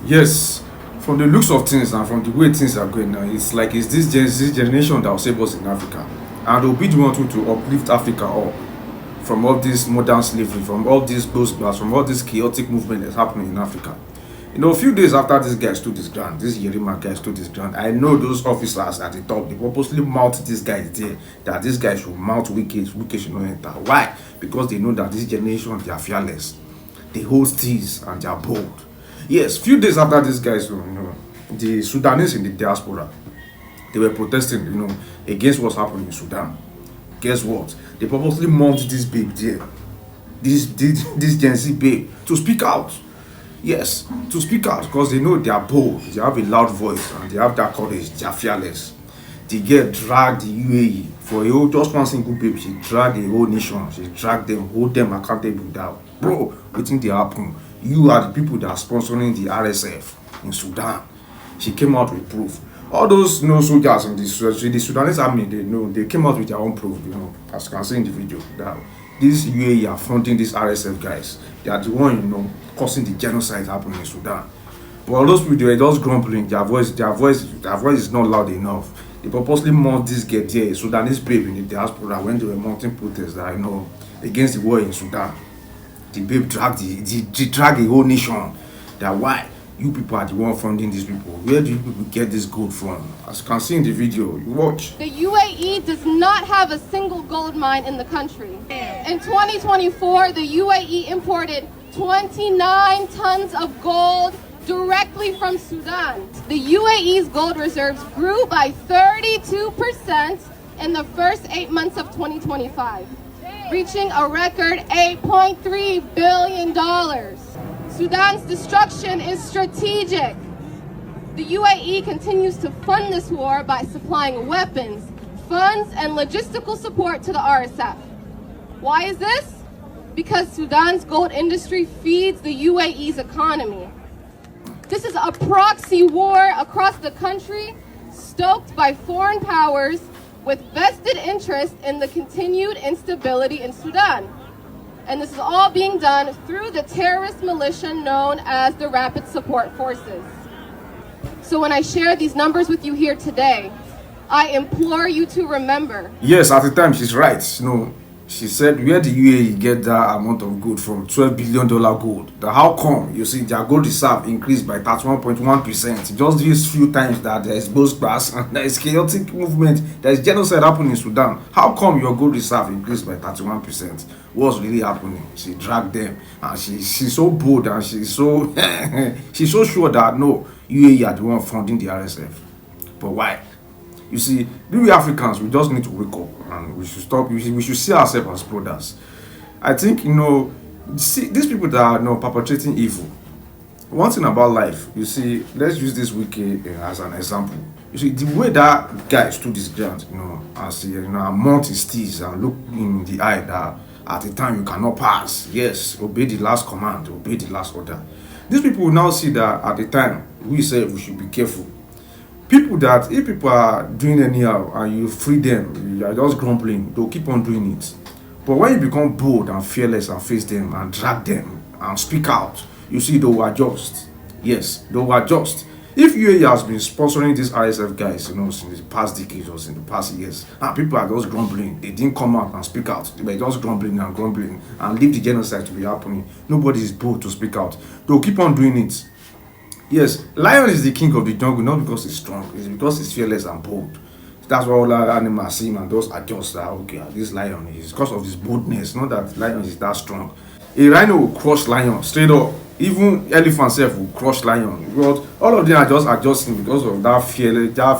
Yes, from the looks of things and from the way things are going now, it's like it's this Gen Z generation that will save us in Africa. And they'll be the one to uplift Africa all from all this modern slavery, from all these bushcraft, from all this chaotic movement that's happening in Africa. A few days after this guy stood his ground, this Yerima guy stood his ground, I know those officers at the top, they purposely mount this guy there, that this guy should mount wicked should not enter. Why? Because they know that this generation, they are fearless. They hold steeds and they are bold. Yes, few days after this guy, the Sudanese in the diaspora, they were protesting, against what's happening in Sudan. Guess what? They purposely mount this babe there, this Gen Z babe, to speak out. Yes, to speak out because they know they are bold, they have a loud voice, and they have that courage, they are fearless. The girl dragged the UAE for a whole, just one single babe. She dragged the whole nation, she dragged them, hold them accountable. That, bro, what think they happen? You are the people that are sponsoring the RSF in Sudan. She came out with proof. All those soldiers in the Sudanese army, they came out with their own proof, as you can see in the video. That these UAE are funding these RSF guys. They are the one, causing the genocide happening in Sudan. But all those people, they were just grumbling. Their voice is not loud enough. They purposely mount this girl there, Sudanese babe in the diaspora, when they were mounting protests that against the war in Sudan. The babe dragged the whole nation. That why you people are the one funding these people. Where do you people get this gold from? As you can see in the video, you watch. The UAE does not have a single gold mine in the country. In 2024, the UAE imported 29 tons of gold directly from Sudan. The UAE's gold reserves grew by 32% in the first 8 months of 2025, reaching a record $8.3 billion. Sudan's destruction is strategic. The UAE continues to fund this war by supplying weapons, funds, and logistical support to the RSF. Why is this? Because Sudan's gold industry feeds the UAE's economy. This is a proxy war across the country, stoked by foreign powers with vested interest in the continued instability in Sudan. And this is all being done through the terrorist militia known as the Rapid Support Forces. So when I share these numbers with you here today, I implore you to remember. Yes, at the time she's right. She said, where the UAE get that amount of gold from, $12 billion gold? How come, you see, their gold reserve increased by 31.1%? Just these few times that there is bushcraft and there is chaotic movement, there is genocide happening in Sudan. How come your gold reserve increased by 31%? What's really happening? She dragged them, and she's so bold, and she's so she's so sure that no, UAE are the one funding the RSF. But why? You see, we Africans, we just need to wake up and we should stop. We should see ourselves as brothers. I think, see, these people that are perpetrating evil. One thing about life, you see, let's use this wiki as an example. You see, the way that guy stood his ground, as mount his steeds and look in the eye that at the time you cannot pass. Yes, obey the last command, obey the last order. These people will now see that at the time we say we should be careful. If people are doing anyhow and you free them, you are just grumbling, they'll keep on doing it. But when you become bold and fearless and face them and drag them and speak out, you see they will adjust. Yes, they will adjust. If UAE has been sponsoring these RSF guys, since the past decades or in the past years, and people are just grumbling, they didn't come out and speak out. They were just grumbling and leave the genocide to be happening. Nobody is bold to speak out. They'll keep on doing it. Yes, lion is the king of the jungle, not because he's strong, it's because he's fearless and bold. That's why all our animals see him and those adjust that, okay, this lion is because of his boldness, not that lion is that strong. A rhino will crush lion straight up. Even elephant self will crush lion. Because all of them are just adjusting because of that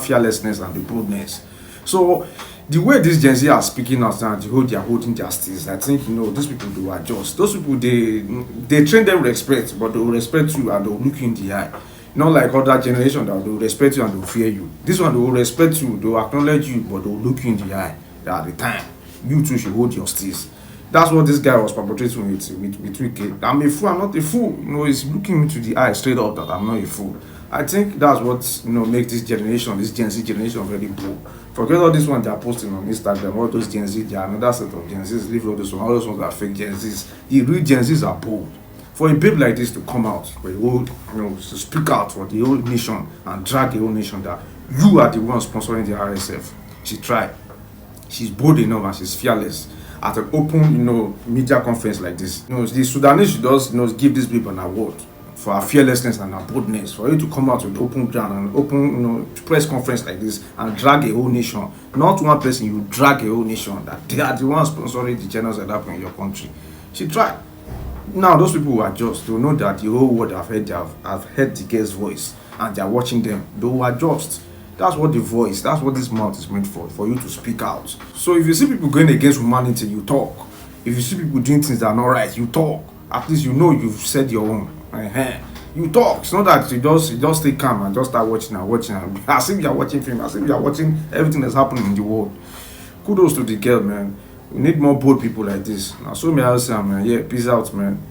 fearlessness and the boldness. So the way these Gen Z are speaking out now, they are holding justice. I think these people do adjust. Those people they train them respect, but they will respect you and they will look you in the eye. Not like other generation that they will respect you and they will fear you. This one they will respect you, they will acknowledge you, but they will look you in the eye. That at the time you too should hold your steeze. That's what this guy was perpetrating with Wiki. I'm a fool, I'm not a fool. He's looking me to the eye straight up that I'm not a fool. I think that's what makes this generation, this Gen Z generation, very bold. Forget all this one they are posting on Instagram, all those Gen Z, they are another set of Gen Zs, leave all those ones that are fake Gen Zs. The real Gen Zs are bold. For a babe like this to come out, for a whole, to speak out for the whole nation and drag the whole nation that you are the one sponsoring the RSF. She tried. She's bold enough and she's fearless at an open, media conference like this. The Sudanese should just, give this people an award for her fearlessness and her boldness. For you to come out with open ground and open, press conference like this and drag a whole nation. Not one person, you drag a whole nation that they are the ones sponsoring the genocide that happened in your country. She tried. Now those people who are just, they know that the whole world have heard the girl's voice and they are watching them. They will adjust. That's what the voice, that's what this mouth is meant for you to speak out. So if you see people going against humanity, you talk. If you see people doing things that are not right, you talk. At least you've said your own. You talk. It's not that you just stay calm and just start watching and as if you're watching film, as if you're watching everything that's happening in the world. Kudos to the girl, man. We need more bold people like this. Now, so me I say, man, yeah, peace out, man.